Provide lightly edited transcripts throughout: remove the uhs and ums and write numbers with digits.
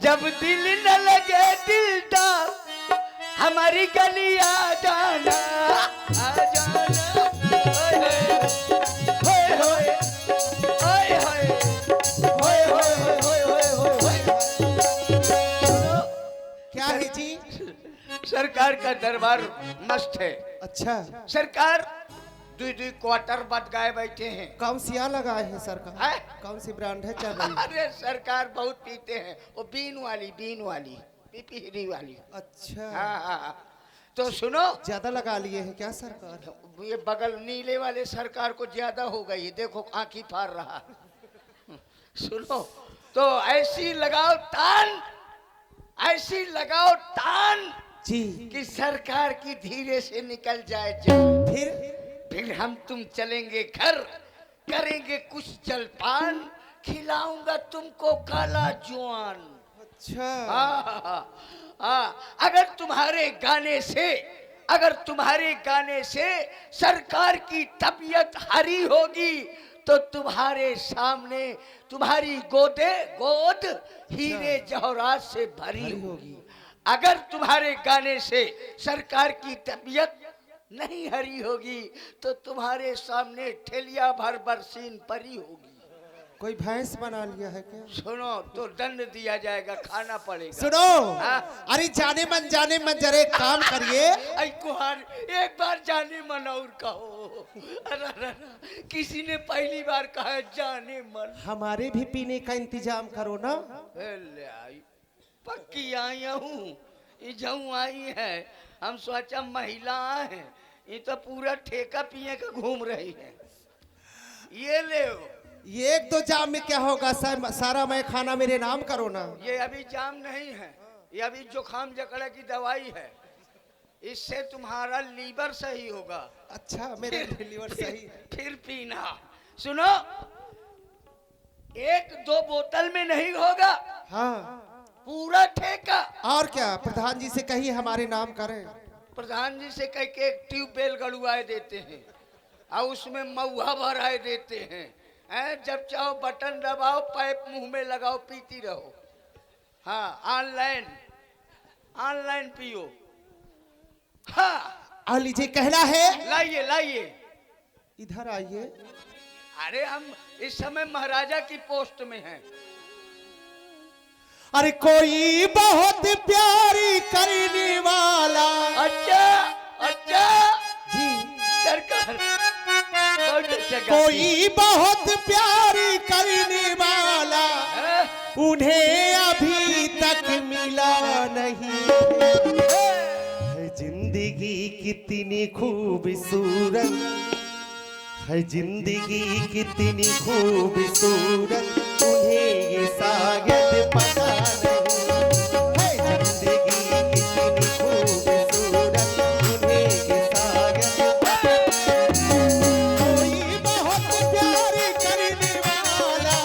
जब दिल न लगे दिलदार हमारी गली आ जाना, आ जाना। ओए होए ओए होए ओए होए ओए होए ओए होए। क्या है जी? सरकार का दरबार मस्त है। अच्छा, सरकार दो क्वार्टर बद गाए बैठे हैं। कौन सी यहाँ लगाए हैं सरकार? है? कौन सी ब्रांड है चल रही? अरे सरकार बहुत पीते हैं, वो बीन वाली पीपीरी वाली। अच्छा, हाँ हाँ। तो सुनो, ज्यादा लगा लिए हैं क्या सरकार? ये बगल नीले वाले सरकार को ज्यादा हो गई, देखो आंखी फाड़ रहा। सुनो, तो ऐसी लगाओ तान, ऐसी लगाओ तान जी, कि सरकार की धीरे से निकल जाए जान। फिर हम तुम चलेंगे घर, करेंगे कुछ जलपान, खिलाऊंगा तुमको काला जुआन। अच्छा, अगर तुम्हारे गाने से सरकार की तबीयत हरी होगी तो तुम्हारे सामने तुम्हारी गोद हीरे जवाहरात से भरी होगी। अगर तुम्हारे गाने से सरकार की तबीयत नहीं हरी होगी तो तुम्हारे सामने ठेलिया भर बरसीन परी होगी। कोई भैंस बना लिया है क्या? सुनो, तो दंड दिया जाएगा, खाना पड़ेगा। सुनो, हाँ? अरे जाने मन जरा एक काम करिए। कुहार एक बार जाने मन और कहो। अरे किसी ने पहली बार कहा जाने मन। हमारे भी पीने का इंतजाम करो ना। पक्की आई हूँ, जाऊँ आई है। हम सोचा महिला हैं, ये तो पूरा ठेका पिए का घूम रही है। ये ले, ये एक दो जाम में क्या होगा? सारा मैं खाना मेरे नाम करो ना। ये अभी जाम नहीं है, ये अभी जुखाम जकड़ा की दवाई है। इससे तुम्हारा लीवर सही होगा। अच्छा, मेरे लीवर सही है। फिर पीना। सुनो, एक दो बोतल में नहीं होगा, हाँ, पूरा ठेका। और क्या, प्रधान जी से कहिए हमारे नाम करें। प्रधान जी से कह के एक ट्यूबवेल गड़ुआए देते हैं और उसमें महुआ भराए देते हैं। जब चाहो बटन दबाओ, पाइप मुंह में लगाओ, पीती रहो। हाँ, ऑनलाइन पियो। हाँ, आ लीजिए, कहना है। लाइए। इधर आइए। अरे हम इस समय महाराजा की पोस्ट में हैं। अरे कोई बहुत प्यारी करने वाला। अच्छा जी, सरकार बहुत अच्छा गाती। कोई बहुत प्यारी करने वाला है? उन्हें अभी तक मिला नहीं है। जिंदगी कितनी खूबसूरत है, जिंदगी कितनी खूबसूरत, उन्हें ये शायद पता नहीं है। जिंदगी कितनी खूबसूरत, उन्हें ये शायद पता नहीं। कोई बहुत प्यार करने वाला,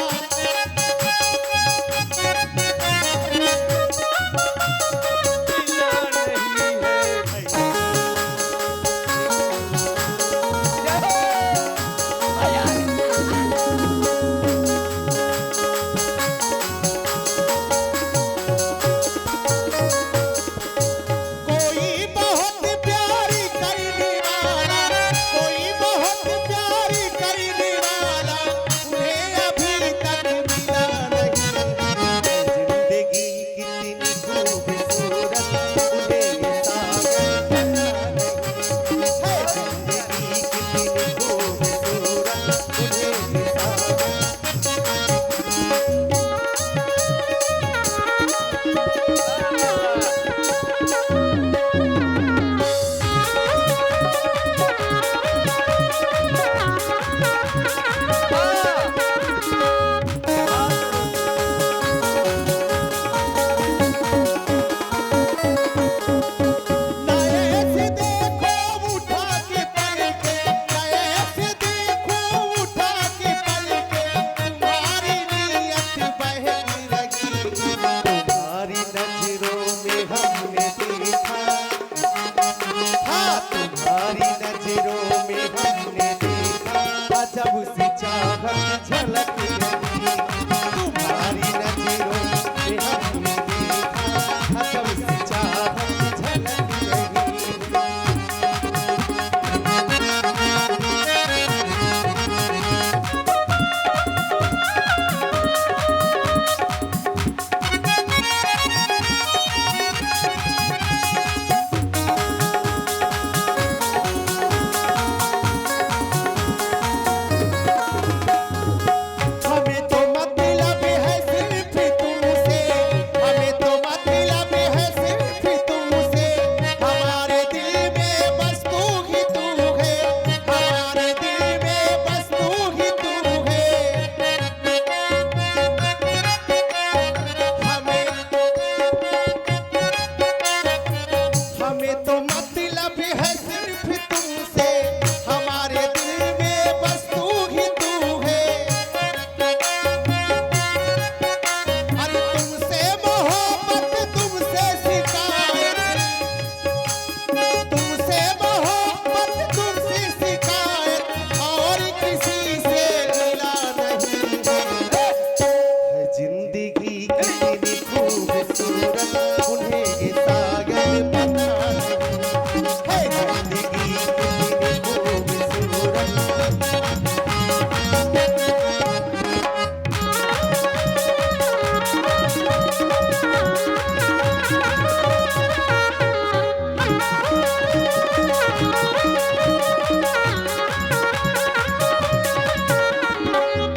खूबसूरत उन्हें ये सागर पता नहीं है जिंदगी कितनी खूबसूरत।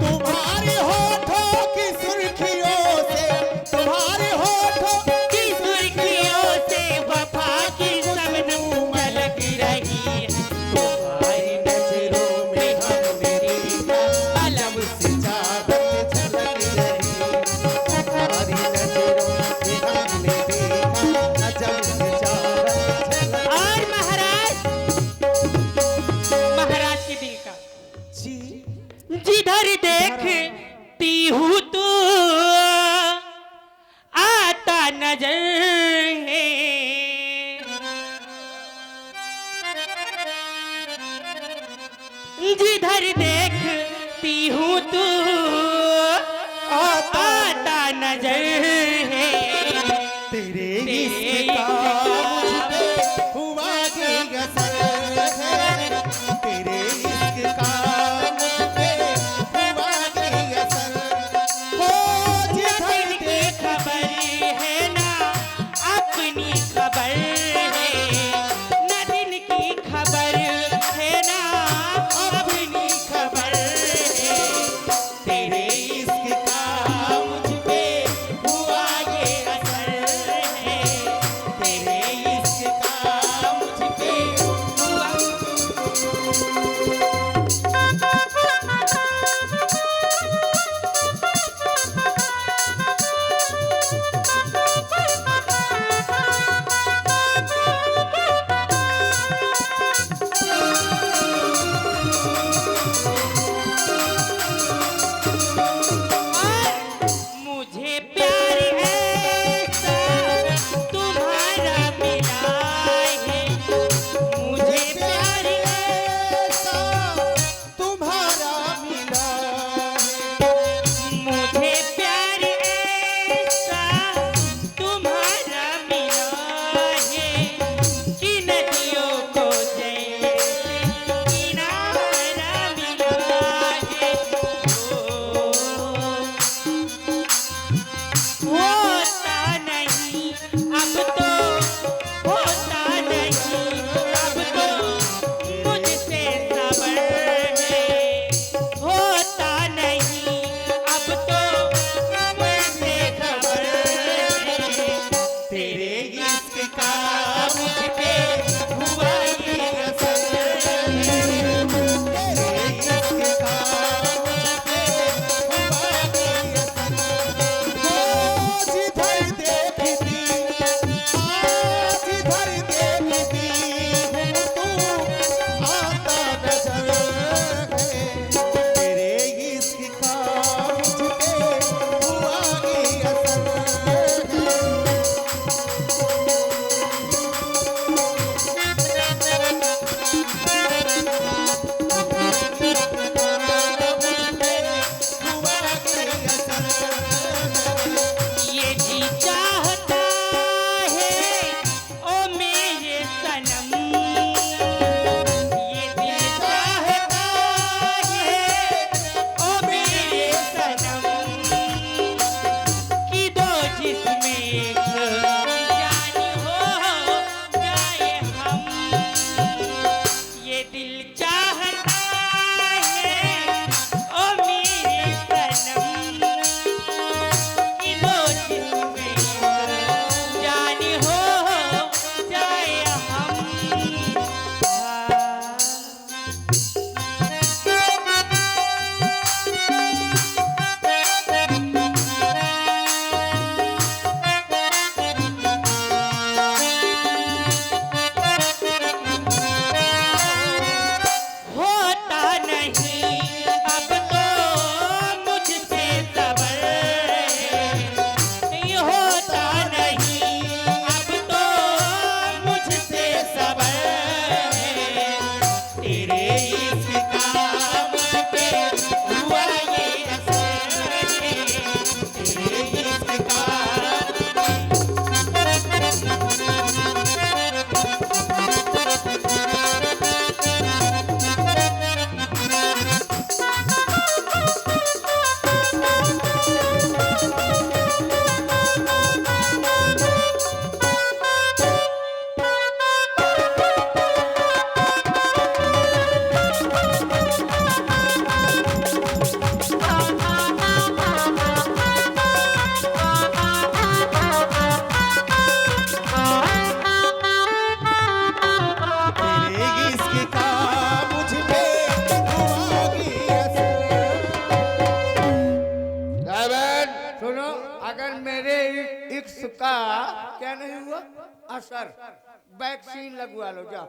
तुम्हारे होठों की सुर्खियों से तुम्हारे होठों की सुर्खियों से वफा की शबनम झलक रही है। तुम्हारी नजरों में हमने देखा अलम से चाहत झलक रही। तुम्हारी नजरों में हमने देखा अजब से चाहत झलक। और महाराज के दिल का जी जिधर देखती हूँ तू आता नजर है। जिधर देखती हूँ तू आता नजर है। तेरे इश्क का मुझ पे हुआ कि असर है। तेरे इश्क का मुझ पे हुआ कि असर। हो जिधर दिल की खबर है ना अपनी खबर है। न दिल की खबर है ना अपनी खबर है। तेरे इश्क का मुझ पे हुआ ये असर है। इसका क्या नहीं हुआ असर, वैक्सीन लगवा लो जाओ,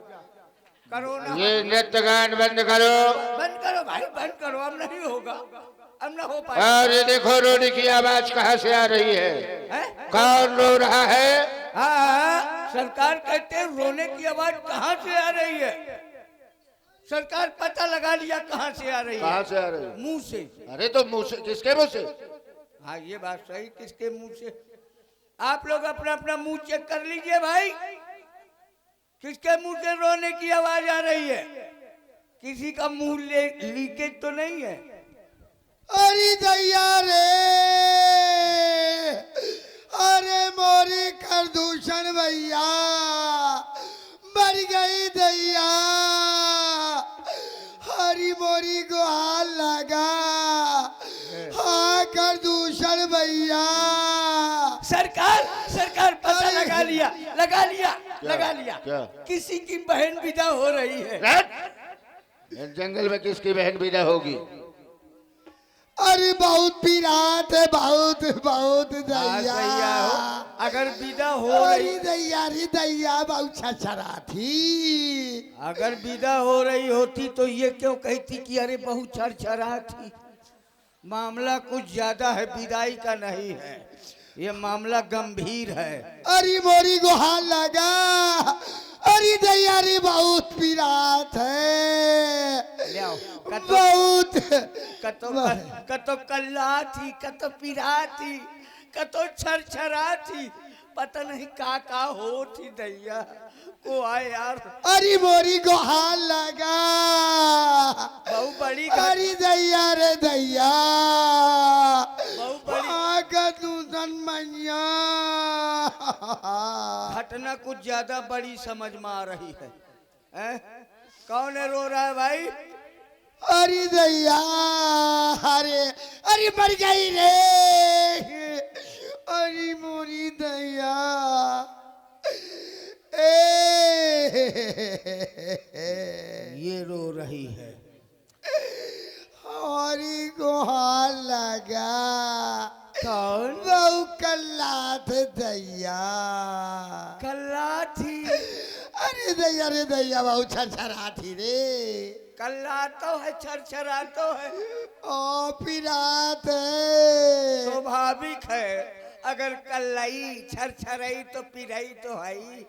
कोरोना। ये नृत्य गान बंद करो। बंद करो भाई, बंद करो, अब नहीं होगा, अब ना हो पाएगा। और ये देखो रोने की आवाज कहाँ से आ रही है? कौन रो रहा है? हाँ, सरकार कहते हैं रोने की आवाज कहाँ से आ रही है। सरकार पता लगा लिया कहाँ से आ रही है। कहाँ से आ रही है? मुंह से। अरे तो मुंह से, किसके मुंह से? हाँ ये बात सही, किसके मुंह से? आप लोग अपना अपना मुंह चेक कर लीजिए भाई, किसके मुंह से रोने की आवाज आ रही है? किसी का मुंह लीकेज तो नहीं है? अरे दैया रे, अरे मोरी प्रदूषण भैया मर गई दैया, हरी मोरी को हाल लगा। हाँ प्रदूषण भैया। सरकार सरकार पता लगा लिया, लगा लिया, क्या? लगा लिया। क्या? किसी की बहन विदा हो रही है। इस जंगल में किसकी बहन विदा होगी? अरे बहुत पीरात है, बहुत बहुत हाँ, दैया। दैया हो, अगर विदा हो अरे रही, दैया रे दैया बहुत छछरा थी। अगर विदा हो रही होती तो ये क्यों कहती कि अरे बहुत छरछरा थी? मामला कुछ ज्यादा है, विदाई का नहीं है, ये मामला गंभीर है। अरे मोरी को हाल लगा, अरे दैया रे बहुत पीरात है, ले आओ, बहुत। कतो कल्ला थी, कतो पिरा थी, कतो छरछरा थी, पता नहीं का हो थी दैया को आए यार। अरे मोरी को हाल लगा, बहुत बड़ी अरे दैया रे दैया बहुत बड़ी दूषण मैया। घटना कुछ ज्यादा बड़ी समझ में आ रही है, हैं? कौन है रो रहा है भाई? अरे दैया, अरे अरे मर गई रे, अरे मोरी दैया। ये रो रही है। हरी को हाल लगा, कौन? बहु कल्ला थे दैया। कल्ला थी? अरे दैया रे दैया बहुत छरछरा थी रे। कल्ला तो है, छरछरा तो है, ओ पिरात है। स्वाभाविक है, अगर कल्लाई छरछराई तो पिराई तो है ही।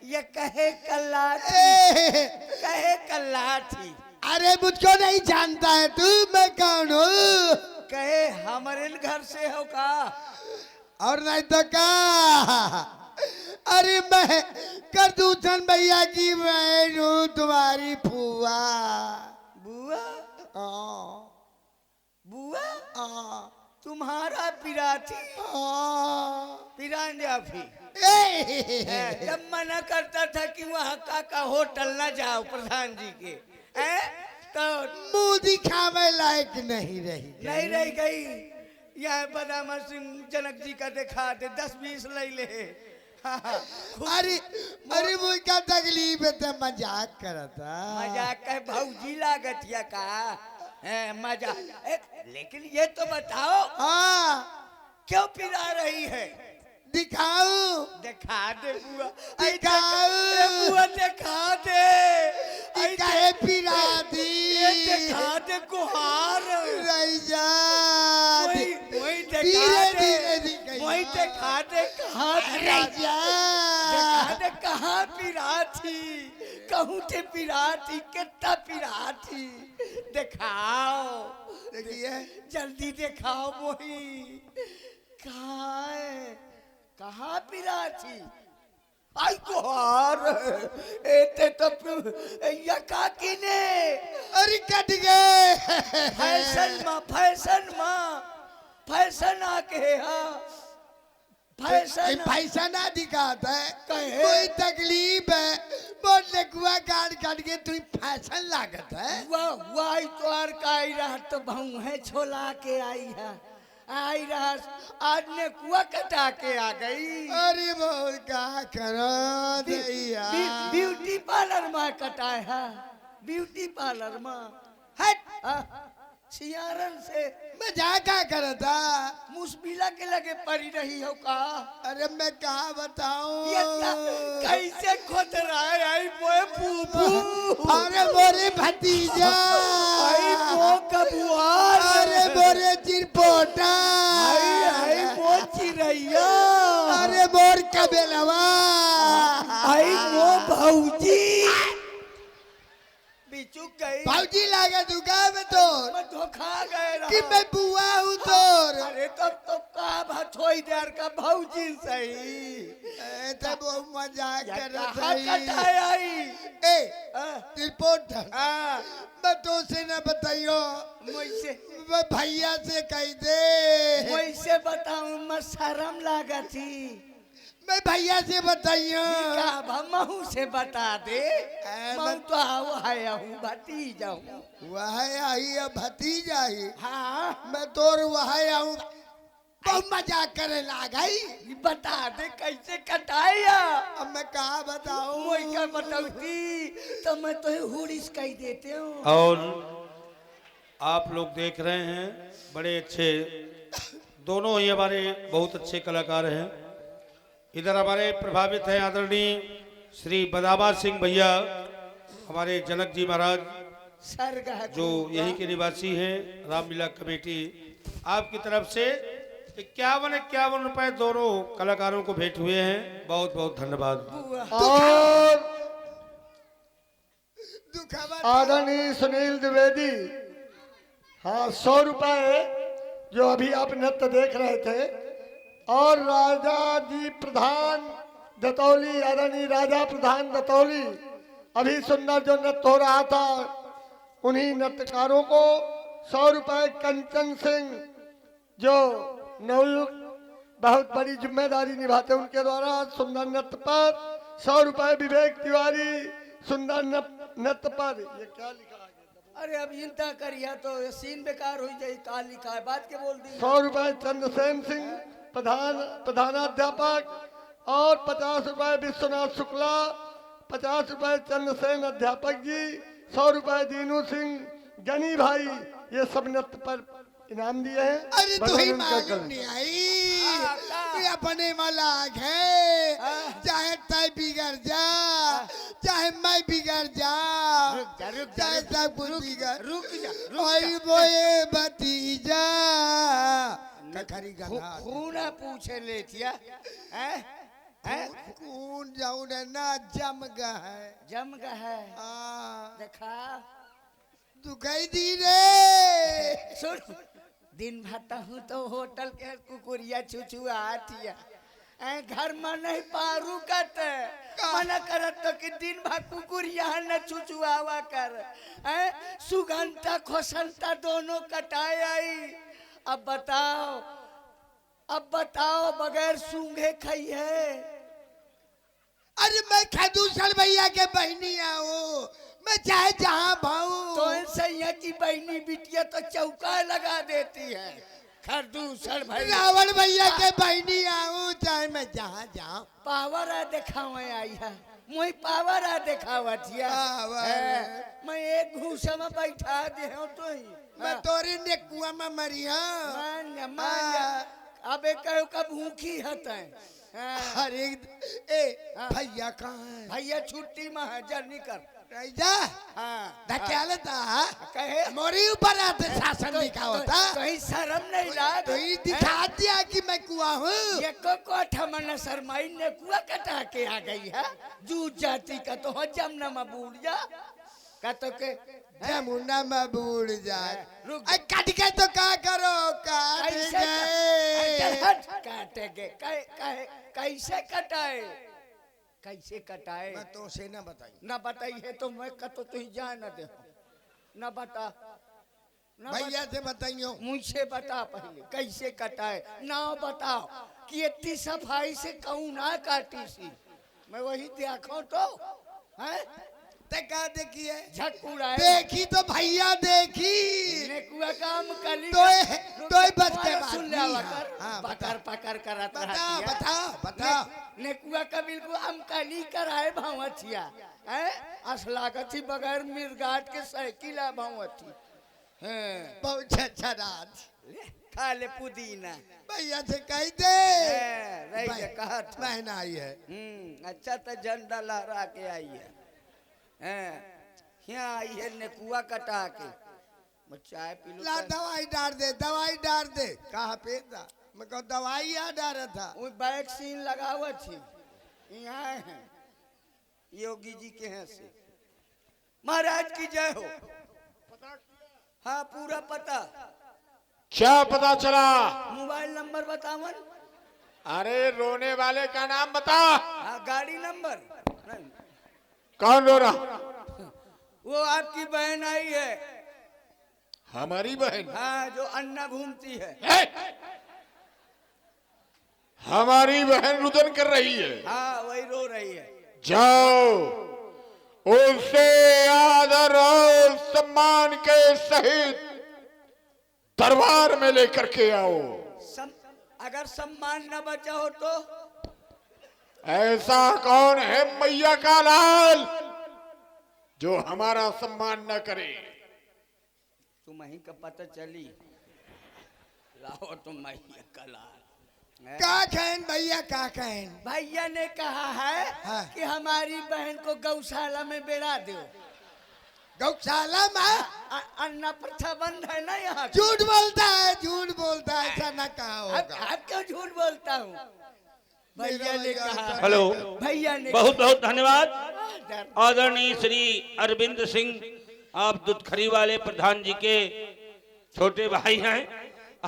ये कहे कल्ला थी, कहे कल्ला थी। अरे मुझको नहीं जानता है तू, मैं कौन हूँ? कहे हमारे घर से हो का? और नहीं तो का। अरे मैं प्रदूषण भैया की बहन हूँ, तुम्हारी फुआ। बुआ? हाँ, बुआ? हाँ, तुम्हारा पिराथी? हाँ। पिरांजा भी? ए, जब मना करता था कि वहाँ का होटल न जाओ प्रधान जी के, तो मुंह दिखावे लायक नहीं रही। नहीं रह गई। यहाँ बदामा सिंह जनक जी का दिखा दे, 10-20 ले ले। अरे अरे वो क्या तकलीफ है, तो मजाक करता। मजाक का भौजी लागत या का है मजाक। लेकिन ये तो बताओ, हाँ क्यों पिला रही है? दिखाओ, दिखा दे बुआ, दिखाओ। बुआ दिखा दे, दिखाए पिरा दी। दिखा दे गुहार, रही जा। वही दिखा धीरे दे, धीरे दिखाई। वही दिखा दे कहाँ रही जा। दिखा दे कहाँ पिरा थी, कहूँ ते पिरा थी, कितना पिरा थी, दिखाओ। देखिए जल्दी दिखाओ मोही, कहाँ है, कहाँ पिरा थी? आई गुहार, एते तो यका किने। अरे कट गए। फैशन माँ, फैशन आके हाँ, फैशन पैसा ना दिखाता है, कहे? कोई तकलीफ है, वो लकुआ काट काट के तुम फैशन लागत है। वाह तो आर का आई रहा तो बहु है छोला के आई है, आई रहा आज ने कुआ कटा के आ गई। अरे वो क्या करो दैया। ब्यूटी पार्लर में कटाए है, ब्यूटी पार्लर में हट। सियारन से मजाक क्या करता? मुस्बिला के लगे पड़ी रही हो का? अरे मैं कहा बताऊं? ये कैसे खोद रहा है? आई मोए फूफू, अरे मोरे भतीजा, आई मो कबुआर, अरे मोरे चिरपोटा, आई मो चिरैया, अरे मोर कबेलवा, आई मो भौजी। बिचू गई भौजी लागे दुकान में तोर मैं धोखा गए रहा। कि मैं बुआ हूँ तोर। अरे तब तो का भथोई देर का भौजी सही। तब वो मजाक कर कहाँ रही। कटाई आई? ए हाँ, रिपोर्टर, हाँ, मैं तो से न बताइयो, मुझसे मैं भैया से कह दे। मुझसे बताऊं मैं शर्म लागा थी। मैं भैया से बताइयो। का महू से बता दे। मैं तो आओ आया हूँ भतीजा हूँ। वह आई है भतीजा ही। हाँ मैं तोर वह आऊँ बहुत मजाक करे लागई। बता दे कैसे कटाया। अब मैं कहा बताऊं? मोई का बताऊती तो मैं तो हुरिस कह देते हूँ। और आप लोग देख रहे हैं बड़े अच्छे, दोनों ही हमारे बहुत अच्छे कलाकार हैं। इधर हमारे प्रभावित हैं आदरणीय श्री बदामा सिंह भैया, हमारे जनक जी महाराज सरगा जो यहीं के निवासी हैं। रामलीला कमेटी आपकी तरफ से 51 रुपए दोनों कलाकारों को भेंट हुए हैं। बहुत बहुत धन्यवाद। और आदरणीय सुनील द्विवेदी, हाँ 100 रुपए जो अभी आप नृत्य देख रहे थे। और राजा जी प्रधान दतौली, आदरणीय राजा प्रधान दतौली, अभी सुंदर जो नृत्य हो रहा था उन्हीं नृत्यकारों को 100 रुपए। कंचन सिंह जो नवयुक्त बहुत बड़ी जिम्मेदारी निभाते उनके द्वारा सुंदर नृत्य पर 100 रुपए। विवेक तिवारी सुंदर नृत्य पर। ये क्या लिखा है? अरे अब इंता करिया तो सीन बेकार हो जाए। का लिखा है बात के बोल दी। 100 रुपए चंद्रसेन सिंह प्रधानाध्यापक और 50 रुपए विश्वनाथ शुक्ला, 50 रुपए चंद्रसेन अध्यापक जी, 100 रुपए दीनू सिंह गनी भाई, ये सब नृत्य पर इनाम दिए हैं। अरे तू ही मालूम नहीं आई ये अपने मलाक है। चाहे तय बिगड़ जा, चाहे मैं बिगड़ जा, चाहे सब कुछ बिगड़। रुक जा ओए बोए भतीजा कखरी गंगा खून पूछे लेतिया कौन जाऊं ना जम गा है। जम गा है। हाँ देखा दुखाई दी रे। सुन, दिन भरता हूँ तो होटल के कुकुरिया छुछुआ आतिया घर में नहीं पारू कत मना करत तो कि दिन भर कुकुरिया न छुछुआवा कर। सुगंधा खोसंता दोनों कटाए आई। अब बताओ बगैर सूंघे खाई है। अरे मैं खदूसर भैया के बहनी आऊं, मैं चाहे जहाँ भाऊं। तो सैया की बहनी बिटिया तो चौका लगा देती है। खरदूसर भैया रावण भैया के बहनी आऊं, चाहे मैं जहाँ जाऊं। पावर आ दिखावे आई है। मुई पावर आ दिखावत मैं एक घूसा में बैठा दे हूं तो ही मैं तोरी ने कुआं में मरिया। अबे कहो कब भूखी हते। अरे ए भैया कहाँ है? भैया छुट्टी में है जर्नी कर जा हाँ धकेलता कहे मोरी ऊपर आते शासन दिखावता। कहीं शर्म नहीं लाग तो ये दिखा दिया कि मैं कुआं हूँ। ये कोठा मन शर्माई ने कुआ कटा के आ गई है। जू जाति का तो जमना में बूढ़ जा का तो के जमुना में बूढ़ जाए। रुक काट के तो क्या करो काटेगे कैसे कटाए कैसे कटाए। मैं तो से ना बताई ना बताइए तो मैं कतो तू जा न दे ना बता भैया से बताइयो। मुझसे बता पहले कैसे कटाए ना बताओ कि इतनी सफाई से कहूँ ना काटी सी। मैं वही देखो तो है का देखिए झटकुड़ा देखी तो भैया देखी नेकुआ काम कली तो बच के सुन ले पकड़ पकड़ करत बताओ बताओ बताओ। नेकुआ का बिल्कुल हम कली कराए भावतिया है असलागत ही बगैर मिर्गाट के साइकिल आ भावती हाँ, बहुत अच्छा राज। ले, खा ले पुदीना। भैया से कह दे हाँ, रही के कहा था। बहन आई है। अच्छा तो झंडा लहरा के आई है। हाँ, यहाँ आई है नेकुआ कटा के। मैं चाय पी लो। ला दवाई डाल दे, दवाई डाल दे। कहाँ पे था? मैं कहूँ दवाई यहाँ डाल था। वो वैक्सीन लगावा थी। यहाँ है योगी जी के हैं से। महाराज की जय हो। हाँ पूरा पता। क्या पता चला? मोबाइल नंबर बतावन। अरे रोने वाले का नाम बता। हाँ गाड़ी नंबर नहीं। कौन रो रहा? वो आपकी बहन आई है। हमारी बहन? हाँ जो अन्ना घूमती है। है? हमारी बहन रुदन कर रही है। हाँ वही रो रही है। जाओ उसे आदर और सम्मान के सहित दरबार में लेकर के आओ। अगर सम्मान न बचा हो तो? ऐसा कौन है मैया का लाल जो हमारा सम्मान न करे? तुम्हें का पता चली। लाओ तुम मैया का लाल। का कहन भैया, का कहन? भैया ने कहा है हाँ। कि हमारी बहन को गौशाला में बेड़ा दो। गौशाला में? अन्ना प्रथा बंद है ना यहाँ। झूठ बोलता है, झूठ बोलता है, ऐसा न कहा होगा। अब क्यों झूठ बोलता हूँ? भैया ने कहा। हेलो, भैया ने बहुत बहुत धन्यवाद। आदरणीय श्री अरविंद सिंह, आप दूधखरी वाले प्रधान जी के छोटे भाई हैं।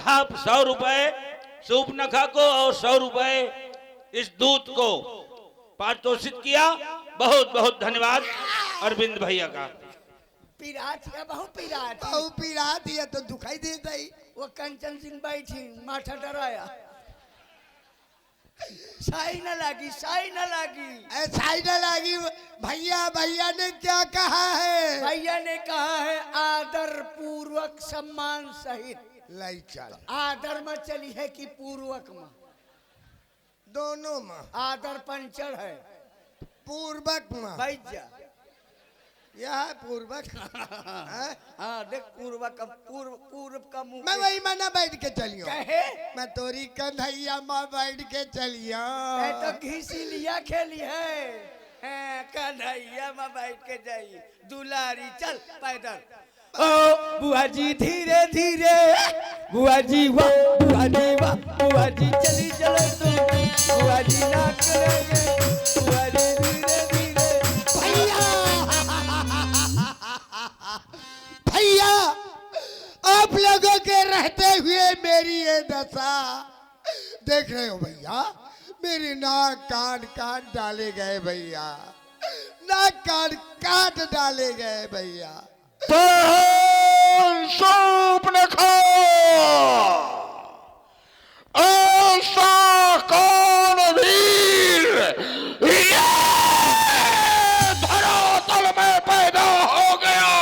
आप 100 रुपए सूपनखा को और 100 रुपए इस दूध को पारितोषित किया। बहुत बहुत धन्यवाद अरविंद भैया का। पिरात या बहु पिरात। बहु पीड़ा दिया तो दुखाई देता ही। वो कंचन सिंह बैठी माथा डराया। साई न लागी, साई न लागी। ऐसा ही न लगी। भैया, भैया ने क्या कहा है? भैया ने कहा है आदर पूर्वक सम्मान सहित। लाई चल आदर में चली है कि पूर्वक में? दोनों में। आदर पंचर है। पूर्वक में बैठ जा। यह पूर्वक। हाँ? हाँ देख पूर्वक का पूर्व का मुंह। मैं वही में न बैठ के चलियो। कहे मैं तोरी कन्हैया में बैठ के चलियो। मैं तो घीसी लिया खेली है। हाँ, कन्हैया में बैठ के जाइए दुलारी। चल पैदल। ओ बुआ जी धीरे धीरे। बुआ जी वाह, बुआ जी वाह, बुआ जी चली चलो तुम। बुआ जी ना करेंगे। बुआ जी धीरे धीरे। भैया, भैया, आप लोगों के रहते हुए मेरी ये दशा देख रहे हो भैया। मेरी नाक कान काट डाले गए भैया। नाक कान काट डाले गए भैया। सूपनखा ऐसा कौन वीर ये धरातल में पैदा हो गया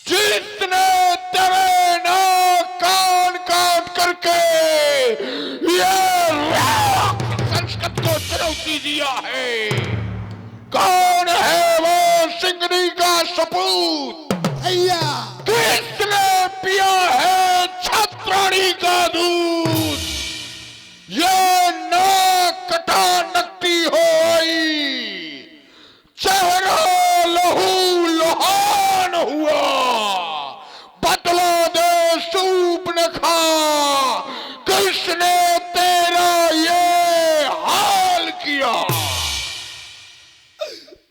जिसने तेरे नाक कान काट करके ये संस्कृत को चुनौती दिया है? कौन है वो सिंगनी का सपूत? भैया, किसने पिया है छत्राणी का दूध? ये नाक कटा नकटी हो आई, चेहरा लहू लुहान हुआ। बदला दे सूपनखा, किसने तेरा ये हाल किया?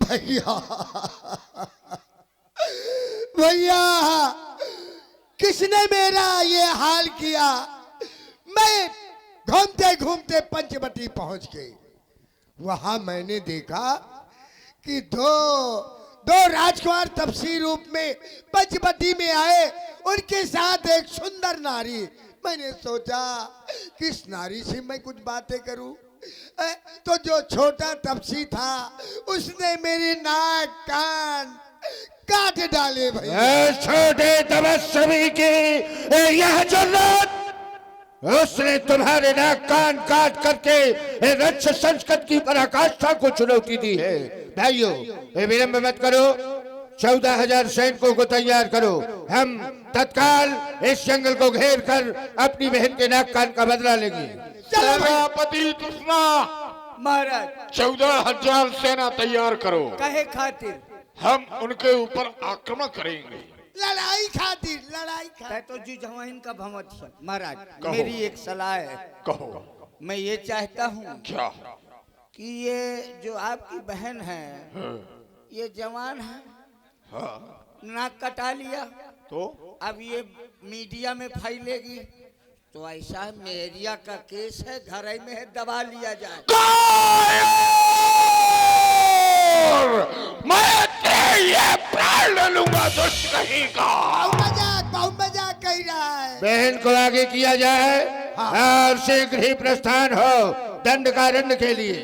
भैया, भैया, किसने मेरा ये हाल किया? मैं घूमते घूमते पंचवटी पहुंच गई। वहां मैंने देखा कि दो राजकुमार तपसी रूप में पंचवटी में आए। उनके साथ एक सुंदर नारी। मैंने सोचा कि इस नारी से मैं कुछ बातें करूं। तो जो छोटा तपसी था उसने मेरी नाक कान काट डाले भैया। छोटे तपस्वी की यह जन्नत, उसने तुम्हारे नाक कान काट करके रक्ष संस्कृत की पराकाष्ठा को चुनौती दी है। भाइयों विलंब मत करो, 14,000 सैनिकों को तैयार करो। हम तत्काल इस जंगल को घेर कर अपनी बहन के नाक कान का बदला लेंगे। सेनापति कृष्णा, महाराज 14,000 सेना तैयार करो। कहे खातिर हम उनके ऊपर आक्रमण करेंगे। लड़ाई खातिर, लड़ाई खातिर। तै तो जुझवाइन का भमत है। महाराज कहो। मेरी एक सलाह है। कहो मैं ये चाहता हूँ क्या? कि ये जो आपकी बहन है ये जवान है, हाँ नाक कटा लिया, तो अब ये मीडिया में फैलेगी तो ऐसा मेरिया का केस है, घर ही में है, दबा लिया जाए। मैं तेरे ये प्राण ले लूंगा दुष्ट कहीं का। बहुत मजाक कह रहा है। बहन को आगे किया जाए और शीघ्र ही प्रस्थान हो दंड कारण्य के लिए।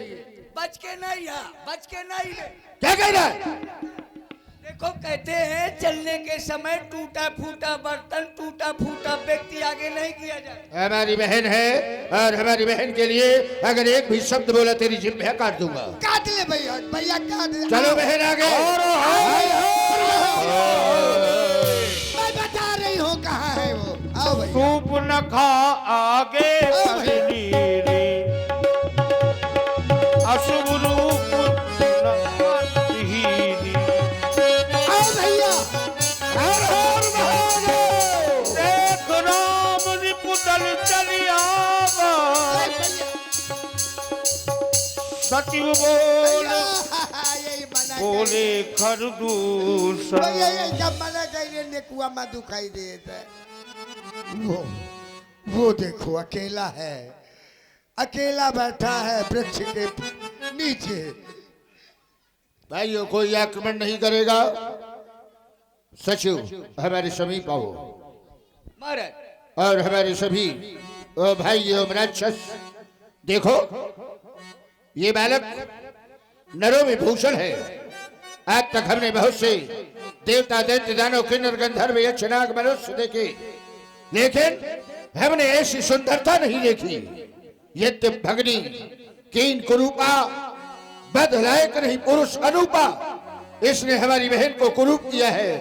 बच के नहीं है, बच के नहीं है। क्या कह रहा है? देखो कहते हैं चलने के समय टूटा फूटा बर्तन, टूटा फूटा व्यक्ति आगे नहीं किया जाए। हमारी बहन है और हमारी बहन के लिए अगर एक भी शब्द बोला तेरी जिम्मे काट दूंगा। काट ले भैया, भैया काट ले। चलो बहन आगे। मैं बता रही हूँ कहाँ है वो। आओ भैया। सूप न खा आगे अग्नि रे, अशुभ रूप न हीरी। आओ भैया। देख राम रिपुदल चलियावा, सचिव बोल यही मना बोले खरदूस। ये जब मना कहीं नेकुआ में दुखाई देता है। वो देखो अकेला है, अकेला बैठा है वृक्ष के नीचे। भाइयों कोई आक्रमण नहीं करेगा। सचिव हमारे समीप आओ महाराज और हमारे सभी भाई एवं राक्षस देखो, ये बालक नरों में भूषण है। आज तक हमने बहुत से देवता दैत्य दानव किन्नर गंधर्व यक्ष नाग मनुष्य देखे, लेकिन हमने ऐसी सुंदरता नहीं देखी। यद्य भगनी कीन कुरूपा बद लायक नहीं पुरुष अनूपा, इसने हमारी बहन को कुरूप किया है,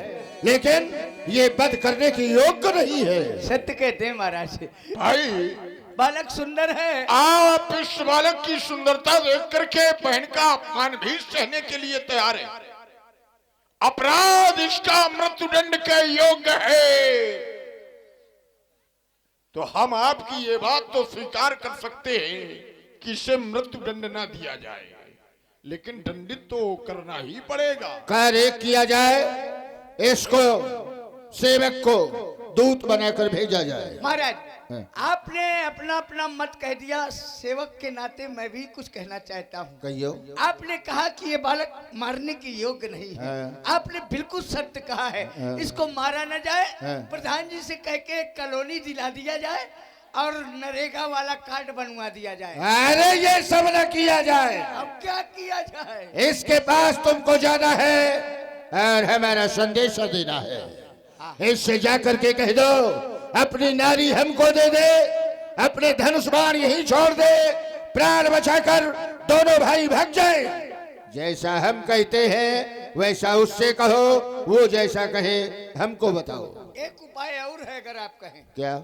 लेकिन ये बद करने की योग्य नहीं है। सत्य कहते हैं महाराज, भाई बालक सुंदर है। आप इस बालक की सुंदरता देख करके बहन का अपमान भी सहने के लिए तैयार है। अपराध इसका मृत्युदंड के योग्य है। तो हम आपकी ये बात तो स्वीकार कर सकते हैं कि इसे मृत्युदंड ना दिया जाए, लेकिन दंडित तो करना ही पड़ेगा। कार्य किया जाए, इसको सेवक को दूत बनाकर भेजा जाए। महाराज हाँ। आपने अपना अपना मत कह दिया, सेवक के नाते मैं भी कुछ कहना चाहता हूँ। कहियो। आपने कहा कि ये बालक मारने के योग्य नहीं है। हाँ। आपने बिल्कुल सत्य कहा है। हाँ। इसको मारा न जाए, हाँ। प्रधान जी से कह के कॉलोनी दिला दिया जाए और नरेगा वाला कार्ड बनवा दिया जाए। अरे ये सब न किया जाए, अब क्या किया जाए? इसके पास तुमको जाना है और हमारा संदेश देना है। इससे जाकर के कह दो अपनी नारी हमको दे दे, अपने धनुष बाण यहीं छोड़ दे, प्राण बचाकर दोनों भाई भाग जाए। जैसा हम कहते हैं वैसा उससे कहो, वो जैसा कहे हमको बताओ। एक उपाय और है अगर आप कहें। क्या?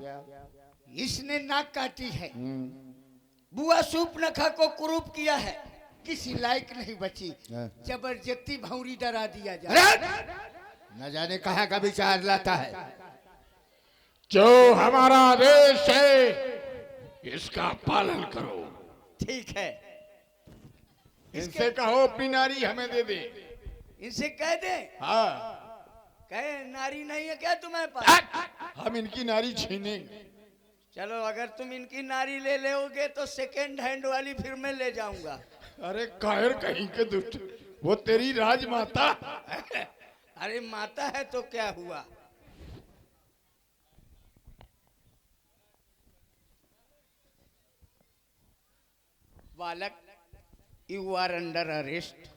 इसने नाक काटी है, बुआ सूप नखा को कुरूप किया है, किसी लायक नहीं बची, जबरदस्ती भौरी डरा दिया जाए। अरे! न जाने कहाँ का विचार लाता है। जो हमारा आदेश है इसका पालन करो। ठीक है, इनसे कहो अपनी नारी हमें दे दे। इनसे कह दे। हाँ, कहे नारी नहीं है क्या तुम्हारे पास? हम इनकी नारी छीनेंगे। चलो अगर तुम इनकी नारी ले लोगे तो सेकेंड हैंड वाली फिर मैं ले जाऊंगा। अरे कायर कहीं के दुष्ट, वो तेरी राजमाता। अरे माता है तो क्या हुआ? बालक, यू आर अंडर अरेस्ट।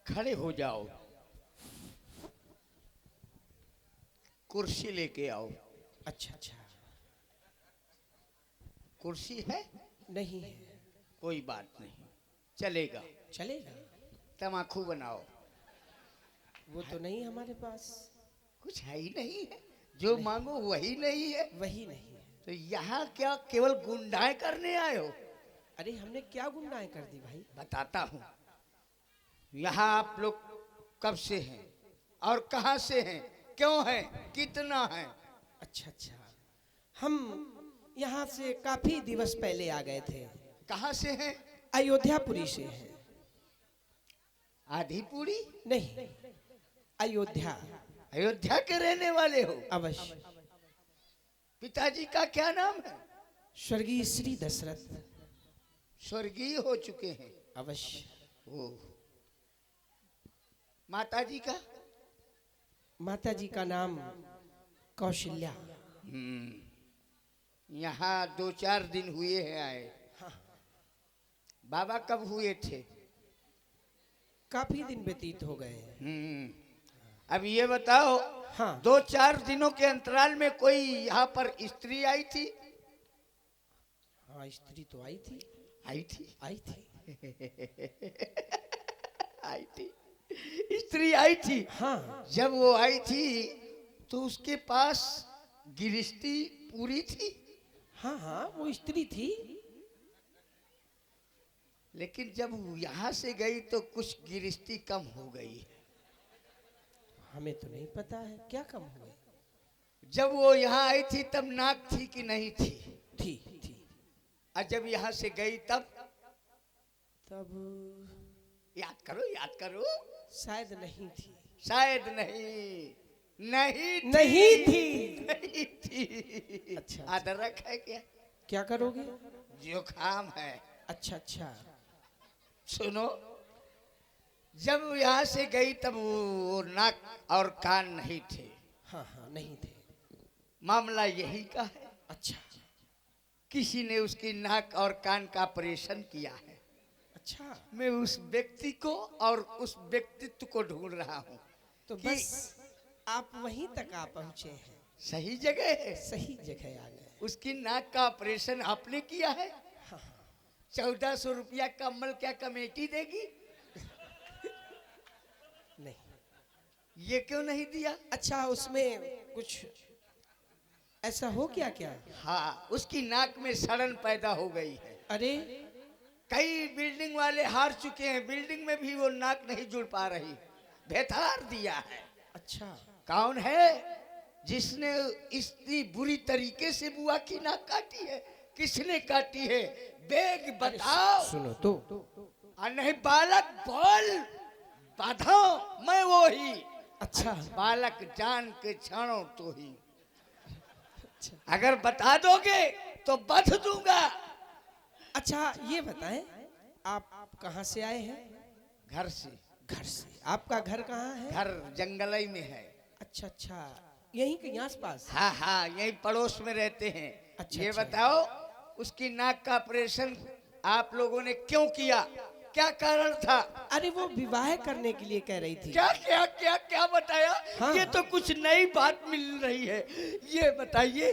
खड़े हो जाओ, कुर्सी लेके आओ। अच्छा अच्छा, कुर्सी है? नहीं है, कोई बात नहीं, चलेगा। चलेगा। तमाकू बनाओ। वो तो नहीं हमारे पास। कुछ है ही नहीं है, जो मांगो वही नहीं है। वही नहीं है। तो यहाँ क्या केवल गुंडाएं करने आए हो? अरे हमने क्या गुंडाएं कर दी भाई? बताता हूँ। यहाँ आप लोग कब से हैं और कहाँ से हैं, क्यों हैं, कितना हैं? अच्छा अच्छा, हम यहाँ से काफी दिवस पहले आ गए थे। कहाँ से हैं? अयोध्यापुरी से है। आधिपुरी? नहीं, अयोध्या। अयोध्या के रहने वाले हो? अवश्य। पिताजी का क्या नाम है? स्वर्गीय श्री दशरथ। स्वर्गीय हो चुके हैं? अवश्य। ओ, माताजी का? माताजी का नाम कौशल्या। यहाँ 2-4 दिन हुए हैं आए। बाबा कब हुए थे? काफी दिन व्यतीत हो गए। अब ये बताओ, हाँ। 2-4 दिनों के अंतराल में कोई यहाँ पर स्त्री आई थी? हाँ, स्त्री तो आई थी। आई थी? आई थी। आई थी, स्त्री आई थी। हाँ। जब वो आई थी तो उसके पास गिरस्ती पूरी थी। हाँ हाँ, वो स्त्री थी। लेकिन जब यहाँ से गई तो कुछ गिरस्ती कम हो गई। हमें तो नहीं पता है क्या कम हुआ। जब वो यहाँ आई थी तब नाक थी कि नहीं थी? थी थी। और जब यहाँ से गई तब? तब याद करो, याद करो। शायद नहीं थी। शायद नहीं, नहीं थी, नहीं थी। नहीं थी। अच्छा। अदरक है क्या? क्या करोगे? जुकाम है। अच्छा अच्छा। सुनो, जब यहाँ से गई तब वो नाक और कान नहीं थे। हाँ हाँ, नहीं थे। मामला यही का है। अच्छा किसी ने उसकी नाक और कान का ऑपरेशन किया है। अच्छा। मैं उस व्यक्ति को और उस व्यक्तित्व को ढूंढ रहा हूँ। तो कि बस आप वहीं तक आ पहुंचे हैं। सही जगह है। सही जगह आ गए। उसकी नाक का ऑपरेशन आपने किया है। हाँ हाँ। 1400 रुपया कमल क्या कमेटी देगी? नहीं। ये क्यों नहीं दिया? अच्छा, उसमें कुछ ऐसा हो क्या क्या? हाँ, उसकी नाक में सड़न पैदा हो गई है। अरे, कई बिल्डिंग वाले हार चुके हैं, बिल्डिंग में भी वो नाक नहीं जुड़ पा रही, भेतार दिया है। अच्छा। कौन है जिसने इतनी बुरी तरीके से बुआ की नाक काटी है? किसने काटी है? बेग बताओ। सुनो तो। और नहीं बालक बोल, बाधा मैं वो ही। अच्छा। बालक जान के छाणो तो ही। अच्छा। अगर बता दोगे तो बध दूंगा। अच्छा, ये बताएं, आप कहाँ से आए हैं? घर से। घर से। आपका घर कहाँ है? घर जंगलई में है। अच्छा अच्छा, यहीं कहीं आस पास? हाँ हाँ, यही पड़ोस में रहते हैं। अच्छा, ये अच्छा। बताओ, उसकी नाक का ऑपरेशन आप लोगों ने क्यों किया? क्या कारण था? अरे, वो विवाह करने के लिए कह रही थी। क्या क्या क्या क्या बताया? हाँ। ये तो कुछ नई बात मिल रही है। ये बताइए।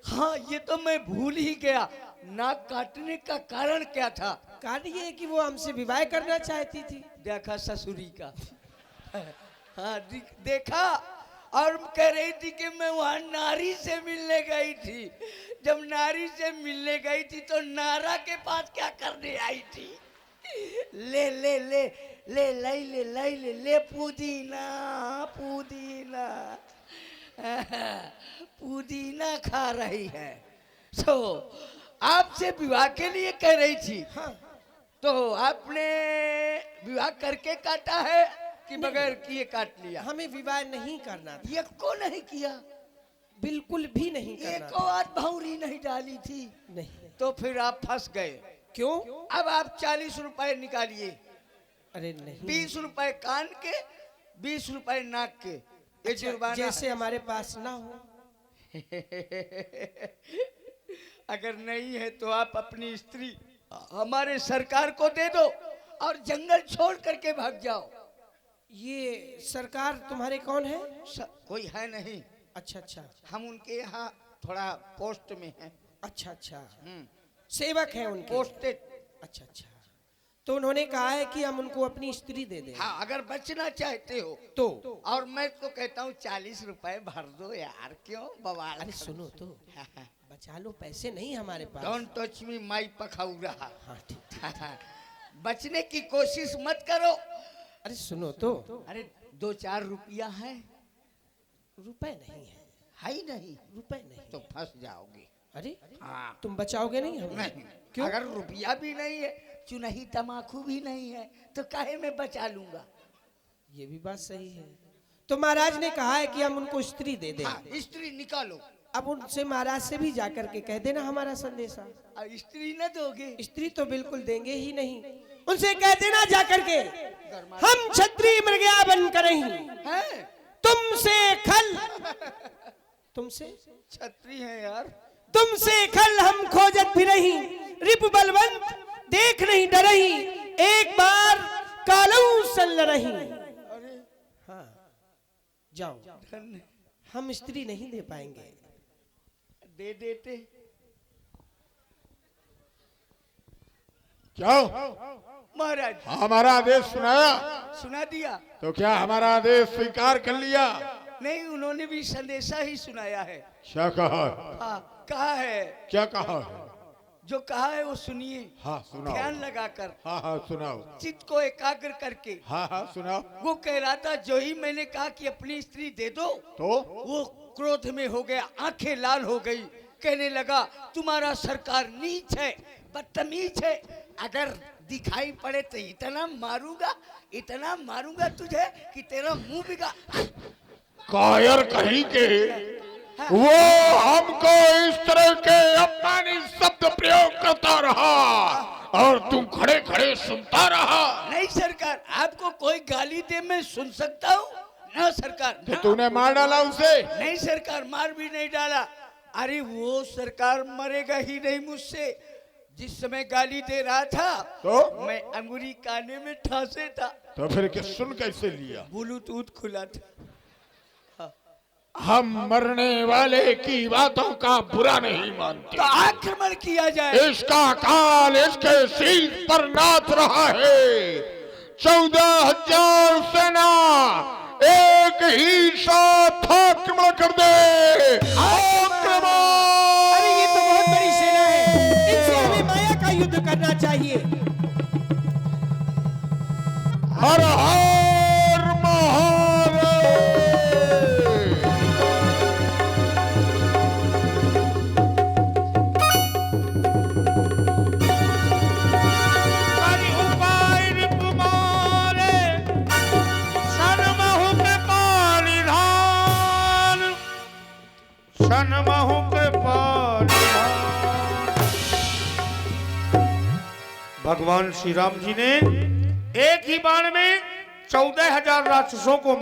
हाँ, ये तो मैं भूल ही गया। नाक काटने का कारण क्या था? कारण ये है कि वो हमसे विवाह करना चाहती थी। देखा ससुरी का। हाँ, देखा। और कह रही थी कि मैं वहां नारी से मिलने गई थी। जब नारी से मिलने गई थी तो नारा के पास क्या करने आई थी? ले ले ले ले ले ले ले ले ले पुदीना पुदीना पुदीना खा रही है। तो आपसे विवाह के लिए कह रही थी। हाँ। तो आपने विवाह करके काटा है कि बगैर किए काट लिया? हमें विवाह नहीं करना था। ये को नहीं किया? बिल्कुल भी नहीं ये करना को था। आज भौरी नहीं डाली थी? नहीं। तो फिर आप फंस गए। क्यों? अब आप 40 रुपए निकालिए। अरे नहीं। 20 रुपए कान के, 20 रुपए नाक के। ये अच्छा, जुर्माना जैसे हमारे पास ना हो। अगर नहीं है तो आप अपनी स्त्री हमारे सरकार को दे दो और जंगल छोड़ करके भाग जाओ। ये सरकार तुम्हारे कौन है? कोई है नहीं। अच्छा अच्छा। हम उनके यहाँ थोड़ा पोस्ट में हैं। अच्छा अच्छा, सेवक है उनके। पोस्टेड। अच्छा अच्छा। तो उन्होंने कहा है कि हम उनको अपनी स्त्री दे दें। हाँ, अगर बचना चाहते हो तो और मैं तो कहता हूँ 40 रुपए भर दो यार, क्यों बवाल। अरे सुनो तो, बचा लो, पैसे नहीं हमारे पास। डोंट टच मी माई पखौरा। हाँ ठीक। बचने की कोशिश मत करो। अरे सुनो तो, अरे 2-4 रुपया है। रुपए नहीं है ही नहीं, रुपए नहीं तो फंस जाओगे। अरे हाँ, तुम बचाओगे नहीं हमें? नहीं। क्यों? अगर रुपया भी नहीं है, चुनही तमाकू भी नहीं है, तो काहे में बचा लूंगा। ये भी बात सही है। तो महाराज ने कहा है कि हम उनको स्त्री दे दें। हाँ, स्त्री निकालो। अब उनसे महाराज से भी जाकर के कह देना हमारा संदेशा। अब स्त्री न दोगे? स्त्री तो बिल्कुल देंगे ही नहीं। उनसे कह देना जाकर के, हम क्षत्रिय मृगया बनकर ही हैं? तुमसे खल, तुमसे छत्री है यार। तुमसे खल हम खोजत भी नहीं, रिप बलवंत देख नहीं डरही, एक बार कालऊ सल रही। हाँ जाओ, हम स्त्री नहीं दे पाएंगे। दे देते। क्या महाराज हमारा आदेश सुनाया? सुना दिया। तो क्या हमारा आदेश स्वीकार कर लिया? नहीं, उन्होंने भी संदेशा ही सुनाया है। क्या कहा? हाँ, कहा है। क्या कहा है? जो कहा है वो सुनिए। हाँ सुनाओ। ध्यान लगाकर, हाँ हाँ सुनाओ। चित्त को एकाग्र करके। हाँ हाँ सुनाओ। वो कह रहा था, जो ही मैंने कहा कि अपनी स्त्री दे दो, तो वो क्रोध में हो गया, आंखें लाल हो गई, कहने लगा तुम्हारा सरकार नीच है, बदतमीज है, अगर दिखाई पड़े तो इतना मारूंगा तुझे कि तेरा मुंह बिगा। कायर कहीं के वो हमको इस तरह के अपमानित शब्द प्रयोग करता रहा और तुम खड़े खड़े सुनता रहा। नहीं सरकार, आपको कोई गाली दे मैं सुन सकता हूँ ना सरकार। तो तूने मार डाला उसे? नहीं सरकार, मार भी नहीं डाला। अरे वो सरकार मरेगा ही नहीं मुझसे। जिस समय गाली दे रहा था तो मैं अंगुरी काने में ठासे था। तो फिर क्या सुन कैसे लिया? ब्लूटूथ खुला था। हम मरने वाले की बातों का बुरा नहीं मानते। तो आक्रमण किया जाए। इसका काल इसके शीश पर नाच रहा है। 14,000 सेना एक ही साथ आक्रमण कर दे। आक्रमण! अरे ये तो बहुत बड़ी सेना है, इनसे हमें माया का युद्ध करना चाहिए। हर हर महादेव! भगवान श्री राम जी ने एक ही बाण में 14,000 राक्षसों को